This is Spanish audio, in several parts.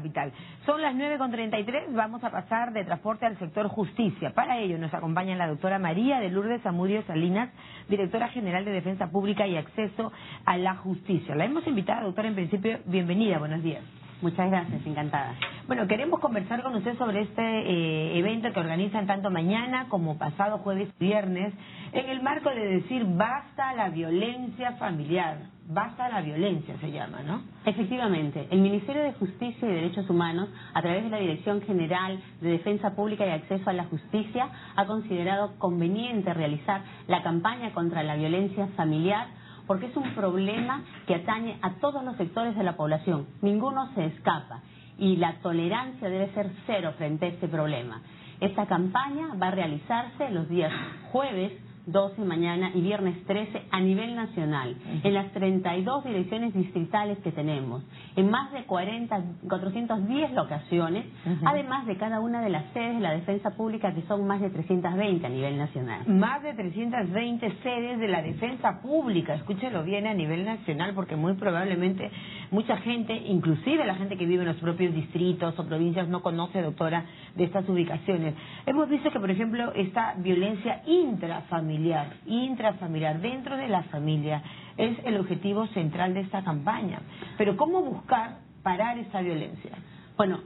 capital. Son las 9:33, vamos a pasar de transporte al sector justicia. Para ello nos acompaña la doctora María de Lourdes Zamudio Salinas, directora general de Defensa Pública y Acceso a la Justicia. La hemos invitado, doctora, en principio, bienvenida, buenos días. Muchas gracias, encantada. Bueno, queremos conversar con usted sobre este evento que organizan tanto mañana como pasado jueves y viernes, en el marco de decir basta la violencia familiar. Basta la violencia se llama, ¿no? Efectivamente, el Ministerio de Justicia y Derechos Humanos, a través de la Dirección General de Defensa Pública y Acceso a la Justicia, ha considerado conveniente realizar la campaña contra la violencia familiar, porque es un problema que atañe a todos los sectores de la población. Ninguno se escapa y la tolerancia debe ser cero frente a este problema. Esta campaña va a realizarse los días jueves 12 mañana y viernes 13 a nivel nacional, en las 32 direcciones distritales que tenemos, en más de 410 locaciones, además de cada una de las sedes de la defensa pública, que son más de 320 a nivel nacional. Más de 320 sedes de la defensa pública, escúchelo bien, a nivel nacional, porque muy probablemente mucha gente, inclusive la gente que vive en los propios distritos o provincias, no conoce, doctora, de estas ubicaciones. Hemos visto que, por ejemplo, esta violencia intrafamiliar, dentro de la familia, es el objetivo central de esta campaña. Pero ¿cómo buscar parar esa violencia? Bueno,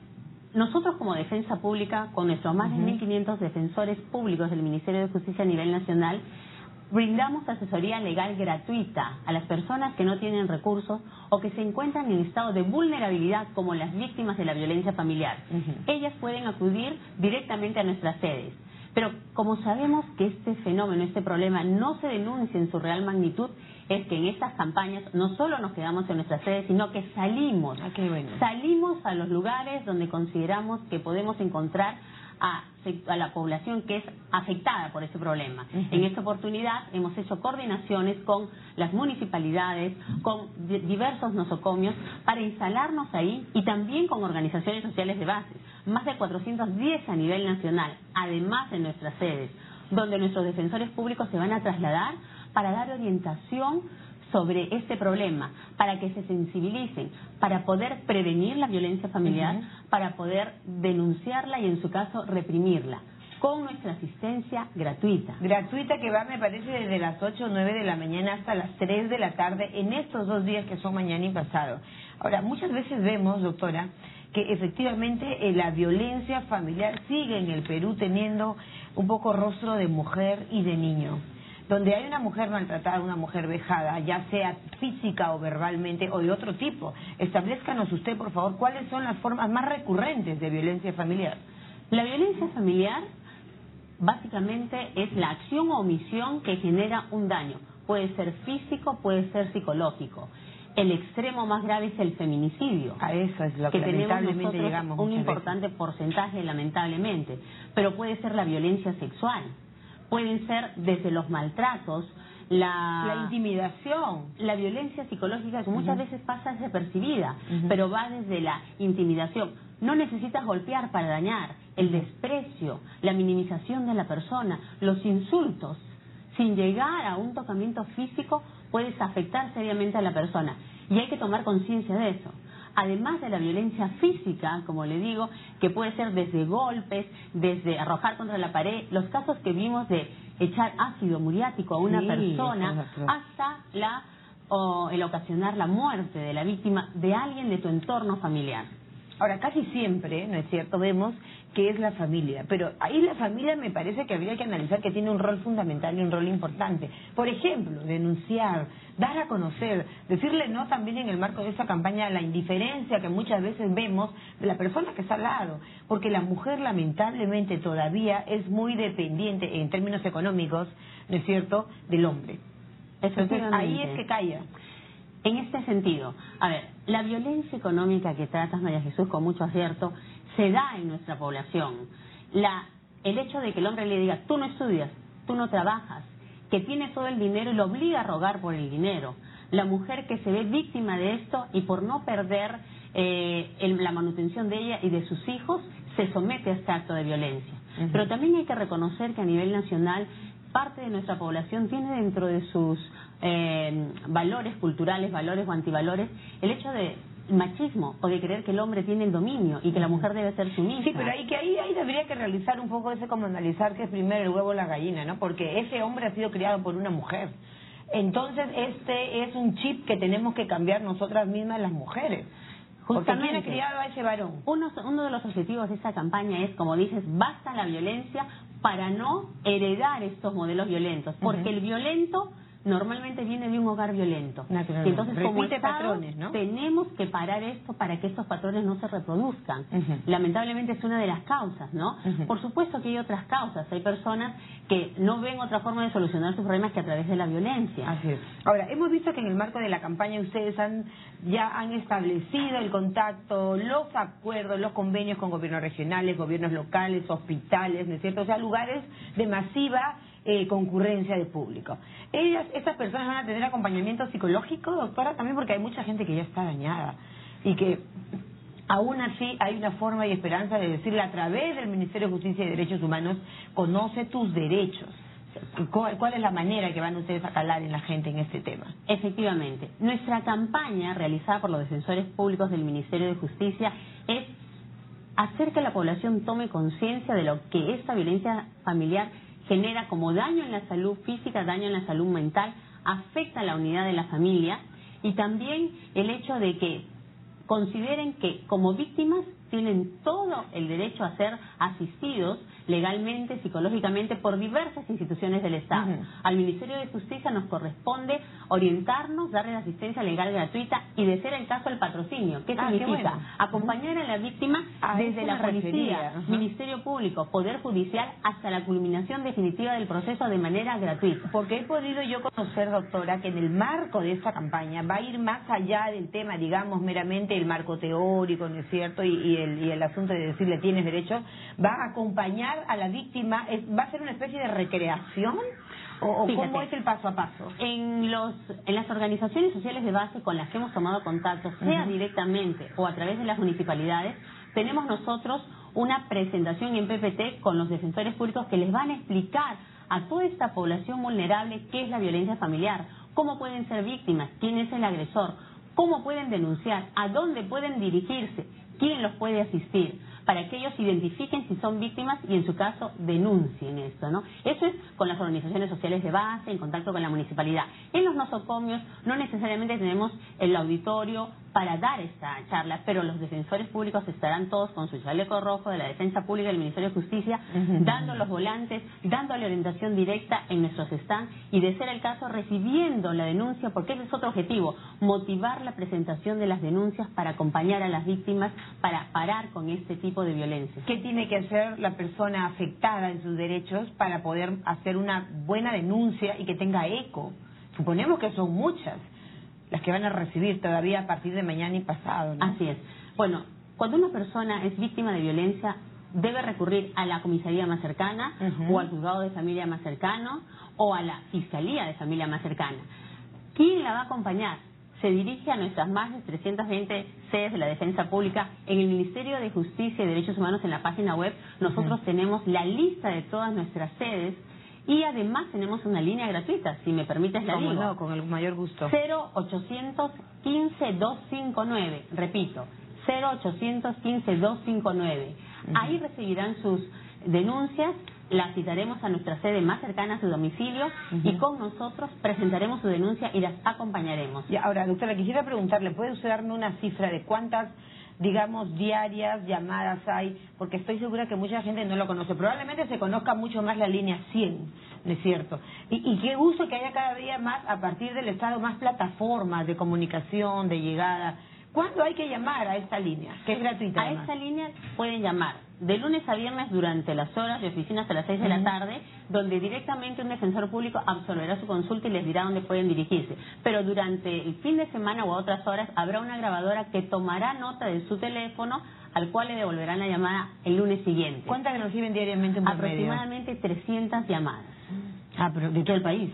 nosotros como Defensa Pública, con nuestros más de 1.500 defensores públicos del Ministerio de Justicia a nivel nacional, brindamos asesoría legal gratuita a las personas que no tienen recursos o que se encuentran en estado de vulnerabilidad, como las víctimas de la violencia familiar. Ellas pueden acudir directamente a nuestras sedes. Pero como sabemos que este fenómeno, este problema no se denuncia en su real magnitud, es que en estas campañas no solo nos quedamos en nuestras sedes, sino que salimos a los lugares donde consideramos que podemos encontrar a la población que es afectada por ese problema. En esta oportunidad hemos hecho coordinaciones con las municipalidades, con diversos nosocomios, para instalarnos ahí, y también con organizaciones sociales de base, más de 410 a nivel nacional, además de nuestras sedes, donde nuestros defensores públicos se van a trasladar para dar orientación sobre este problema, para que se sensibilicen, para poder prevenir la violencia familiar, para poder denunciarla y en su caso reprimirla, con nuestra asistencia gratuita. Gratuita, que va, me parece, desde las 8 o 9 de la mañana hasta las 3 de la tarde en estos 2 días que son mañana y pasado. Ahora, muchas veces vemos, doctora, que efectivamente la violencia familiar sigue en el Perú teniendo un poco rostro de mujer y de niño. Donde hay una mujer maltratada, una mujer vejada, ya sea física o verbalmente o de otro tipo. Establezcanos usted, por favor, cuáles son las formas más recurrentes de violencia familiar. La violencia familiar básicamente es la acción o omisión que genera un daño. Puede ser físico, puede ser psicológico. El extremo más grave es el feminicidio. A eso es lo que lamentablemente llegamos un importante porcentaje, lamentablemente. Pero puede ser la violencia sexual. Pueden ser desde los maltratos, la intimidación, la violencia psicológica, que muchas veces pasa desapercibida, pero va desde la intimidación. No necesitas golpear para dañar, el desprecio, la minimización de la persona, los insultos, sin llegar a un tocamiento físico, puedes afectar seriamente a la persona. Y hay que tomar conciencia de eso. Además de la violencia física, como le digo, que puede ser desde golpes, desde arrojar contra la pared, los casos que vimos de echar ácido muriático a una persona, hasta el ocasionar la muerte de la víctima, de alguien de tu entorno familiar. Ahora, casi siempre, ¿no es cierto?, vemos que es la familia, pero ahí la familia me parece que habría que analizar que tiene un rol fundamental y un rol importante. Por ejemplo, denunciar, dar a conocer, decirle no también en el marco de esta campaña a la indiferencia que muchas veces vemos de la persona que está al lado, porque la mujer lamentablemente todavía es muy dependiente en términos económicos, ¿no es cierto?, del hombre. Entonces ahí es que calla. En este sentido, a ver, la violencia económica que tratas, María Jesús, con mucho acierto, se da en nuestra población. El hecho de que el hombre le diga, tú no estudias, tú no trabajas, que tiene todo el dinero y lo obliga a rogar por el dinero. La mujer que se ve víctima de esto y por no perder la manutención de ella y de sus hijos, se somete a este acto de violencia. Pero también hay que reconocer que a nivel nacional parte de nuestra población tiene dentro de sus valores culturales, valores o antivalores, el hecho de machismo o de creer que el hombre tiene el dominio y que la mujer debe ser sumisa. Sí, pero ahí debería que realizar un poco ese, como analizar que es primero el huevo o la gallina, ¿no? Porque ese hombre ha sido criado por una mujer. Entonces este es un chip que tenemos que cambiar nosotras mismas las mujeres. Porque ¿quién ha criado a ese varón? Uno de los objetivos de esta campaña es, como dices, basta la violencia para no heredar estos modelos violentos. Porque el violento normalmente viene de un hogar violento. Y entonces, como Estado, patrones, ¿no? Tenemos que parar esto para que estos patrones no se reproduzcan. Lamentablemente es una de las causas, ¿no? Por supuesto que hay otras causas. Hay personas que no ven otra forma de solucionar sus problemas que a través de la violencia. Así es. Ahora, hemos visto que en el marco de la campaña ustedes ya han establecido el contacto, los acuerdos, los convenios con gobiernos regionales, gobiernos locales, hospitales, ¿no es cierto? O sea, lugares de masiva concurrencia de público. ¿Estas personas van a tener acompañamiento psicológico, doctora? También porque hay mucha gente que ya está dañada y que aún así hay una forma y esperanza de decirle a través del Ministerio de Justicia y Derechos Humanos, conoce tus derechos. ¿Cuál es la manera que van ustedes a calar en la gente en este tema? Efectivamente. Nuestra campaña realizada por los defensores públicos del Ministerio de Justicia es hacer que la población tome conciencia de lo que esta violencia familiar genera como daño en la salud física, daño en la salud mental, afecta a la unidad de la familia y también el hecho de que consideren que como víctimas tienen todo el derecho a ser asistidos legalmente, psicológicamente, por diversas instituciones del Estado. Al Ministerio de Justicia nos corresponde orientarnos, darle la asistencia legal gratuita y, de ser el caso, el patrocinio. ¿Qué significa? Bueno. Acompañar a la víctima desde la policía, Ministerio Público, Poder Judicial, hasta la culminación definitiva del proceso de manera gratuita. Porque he podido yo conocer, doctora, que en el marco de esta campaña va a ir más allá del tema, digamos, meramente el marco teórico, ¿no es cierto? Y el asunto de decirle tienes derecho, va a acompañar a la víctima, ¿va a ser una especie de recreación? ¿O cómo es el paso a paso? En las organizaciones sociales de base con las que hemos tomado contacto, sea directamente o a través de las municipalidades, tenemos nosotros una presentación en PPT con los defensores públicos que les van a explicar a toda esta población vulnerable qué es la violencia familiar, cómo pueden ser víctimas, quién es el agresor, cómo pueden denunciar, a dónde pueden dirigirse, quién los puede asistir, para que ellos identifiquen si son víctimas y, en su caso, denuncien esto, ¿no? Eso es con las organizaciones sociales de base, en contacto con la municipalidad. En los nosocomios no necesariamente tenemos el auditorio para dar esta charla, pero los defensores públicos estarán todos con su chaleco rojo de la Defensa Pública del Ministerio de Justicia, dando los volantes, dándole orientación directa en nuestros stands y, de ser el caso, recibiendo la denuncia, porque ese es otro objetivo, motivar la presentación de las denuncias para acompañar a las víctimas, para parar con este tipo de violencia. ¿Qué tiene que hacer la persona afectada en sus derechos para poder hacer una buena denuncia y que tenga eco? Suponemos que son muchas las que van a recibir todavía a partir de mañana y pasado, ¿no? Así es. Bueno, cuando una persona es víctima de violencia, debe recurrir a la comisaría más cercana, o al juzgado de familia más cercano, o a la fiscalía de familia más cercana. ¿Quién la va a acompañar? Se dirige a nuestras más de 320 sedes de la Defensa Pública. En el Ministerio de Justicia y Derechos Humanos, en la página web, nosotros tenemos la lista de todas nuestras sedes. Y además tenemos una línea gratuita, si me permites la digo. No, con el mayor gusto. 0800 15 259, repito, 0800 15 259. Ahí recibirán sus denuncias, las citaremos a nuestra sede más cercana a su domicilio y con nosotros presentaremos su denuncia y las acompañaremos. Y ahora, doctora, quisiera preguntarle, ¿puede usted darme una cifra de cuántas, digamos, diarias llamadas hay? Porque estoy segura que mucha gente no lo conoce. Probablemente se conozca mucho más la línea 100, ¿no es cierto? Y qué gusto que haya cada día más, a partir del Estado, más plataformas de comunicación, de llegada. ¿Cuándo hay que llamar a esta línea? Que es gratuita. A esta línea pueden llamar de lunes a viernes durante las horas de oficina hasta las 6 de la tarde, donde directamente un defensor público absolverá su consulta y les dirá dónde pueden dirigirse. Pero durante el fin de semana o a otras horas habrá una grabadora que tomará nota de su teléfono, al cual le devolverán la llamada el lunes siguiente. ¿Cuántas reciben diariamente en promedio? Aproximadamente 300 llamadas. Ah, pero ¿de todo el país?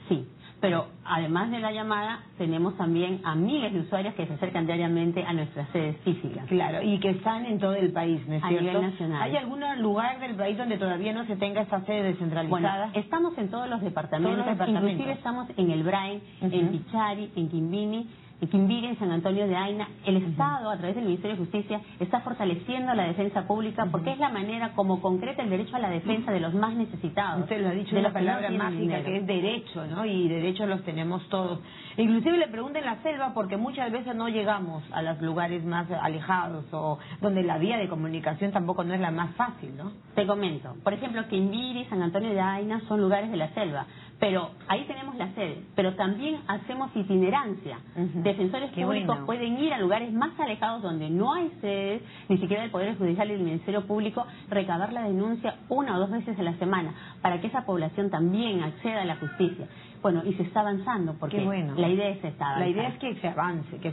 Sí. Pero además de la llamada, tenemos también a miles de usuarios que se acercan diariamente a nuestras sedes físicas. Claro, y que están en todo el país, ¿no es cierto? A nivel nacional. ¿Hay algún lugar del país donde todavía no se tenga esta sede descentralizada? Bueno, estamos en todos los departamentos, inclusive estamos en El Brain, en Pichari, en Quimbini, Quimbiri, en San Antonio de Aina, el Estado, a través del Ministerio de Justicia, está fortaleciendo la defensa pública porque es la manera como concreta el derecho a la defensa de los más necesitados. Usted lo ha dicho, de una palabra mágica que es derecho, ¿no? Y derechos los tenemos todos. Inclusive le pregunto en la selva porque muchas veces no llegamos a los lugares más alejados o donde la vía de comunicación tampoco no es la más fácil, ¿no? Te comento, por ejemplo, Quimbiri, San Antonio de Aina son lugares de la selva, pero ahí tenemos la sede, pero también hacemos itinerancia. Defensores públicos pueden ir a lugares más alejados donde no hay sedes, ni siquiera del Poder Judicial y del Ministerio Público, recabar la denuncia 1 o 2 veces a la semana, para que esa población también acceda a la justicia. Bueno, y se está avanzando, porque la idea es esta. La idea es que se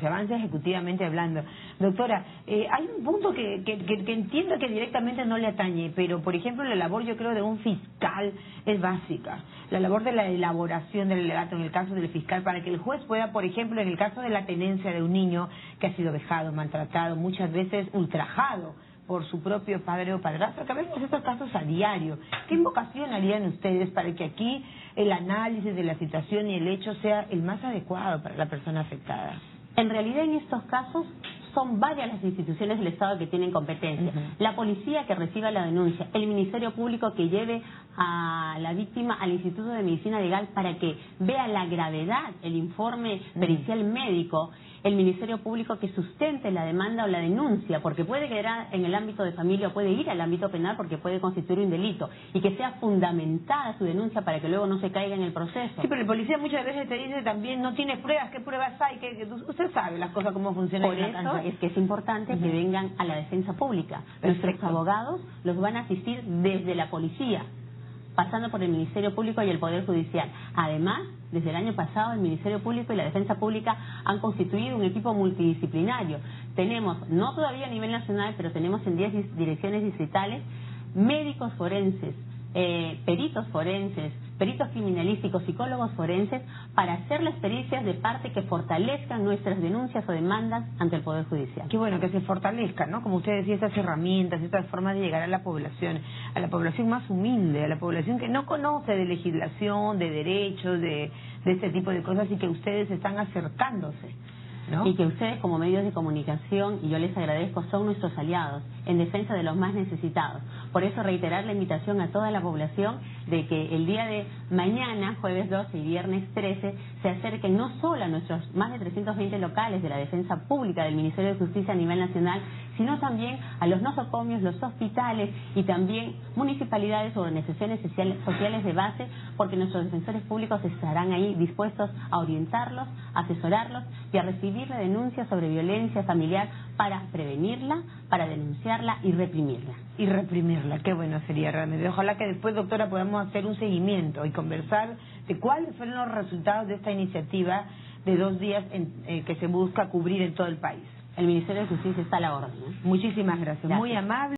avance ejecutivamente hablando. Doctora, hay un punto que entiendo que directamente no le atañe, pero por ejemplo la labor, yo creo, de un fiscal es básica. La labor de la elaboración del alegato en el caso del fiscal, para que el juez pueda, por ejemplo, en el caso de la tenencia de un niño que ha sido vejado, maltratado, muchas veces ultrajado por su propio padre o padrastro, que vemos estos casos a diario. ¿Qué invocación harían ustedes para que aquí el análisis de la situación y el hecho sea el más adecuado para la persona afectada? En realidad, en estos casos son varias las instituciones del Estado que tienen competencia. La policía que reciba la denuncia, el Ministerio Público que lleve a la víctima al Instituto de Medicina Legal para que vea la gravedad, el informe pericial médico, el Ministerio Público que sustente la demanda o la denuncia, porque puede quedar en el ámbito de familia o puede ir al ámbito penal porque puede constituir un delito, y que sea fundamentada su denuncia para que luego no se caiga en el proceso. Sí, pero el policía muchas veces te dice también, no tiene pruebas, ¿qué pruebas hay? Usted sabe las cosas cómo funcionan. Por eso es que es importante que vengan a la defensa pública. Nuestros abogados los van a asistir desde la policía, pasando por el Ministerio Público y el Poder Judicial. Además, desde el año pasado, el Ministerio Público y la Defensa Pública han constituido un equipo multidisciplinario. Tenemos, no todavía a nivel nacional, pero tenemos en 10 direcciones distritales, médicos forenses, peritos forenses, peritos criminalísticos, psicólogos forenses, para hacer las pericias de parte que fortalezcan nuestras denuncias o demandas ante el Poder Judicial. Qué bueno que se fortalezcan, ¿no? Como usted decía, estas herramientas, estas formas de llegar a la población más humilde, a la población que no conoce de legislación, de derechos, de este tipo de cosas, y que ustedes están acercándose, ¿no? Y que ustedes, como medios de comunicación, y yo les agradezco, son nuestros aliados en defensa de los más necesitados. Por eso reiterar la invitación a toda la población de que el día de mañana, jueves 12 y viernes 13, se acerquen no solo a nuestros más de 320 locales de la defensa pública del Ministerio de Justicia a nivel nacional, sino también a los nosocomios, los hospitales y también municipalidades o organizaciones sociales de base, porque nuestros defensores públicos estarán ahí dispuestos a orientarlos, a asesorarlos y a recibir la denuncia sobre violencia familiar para prevenirla, para denunciarla y reprimirla. Y reprimirla, qué bueno sería realmente. Ojalá que después, doctora, podamos hacer un seguimiento y conversar de cuáles fueron los resultados de esta iniciativa de 2 días que se busca cubrir en todo el país. El Ministerio de Justicia está a la orden, ¿eh? Muchísimas gracias. Muy amable.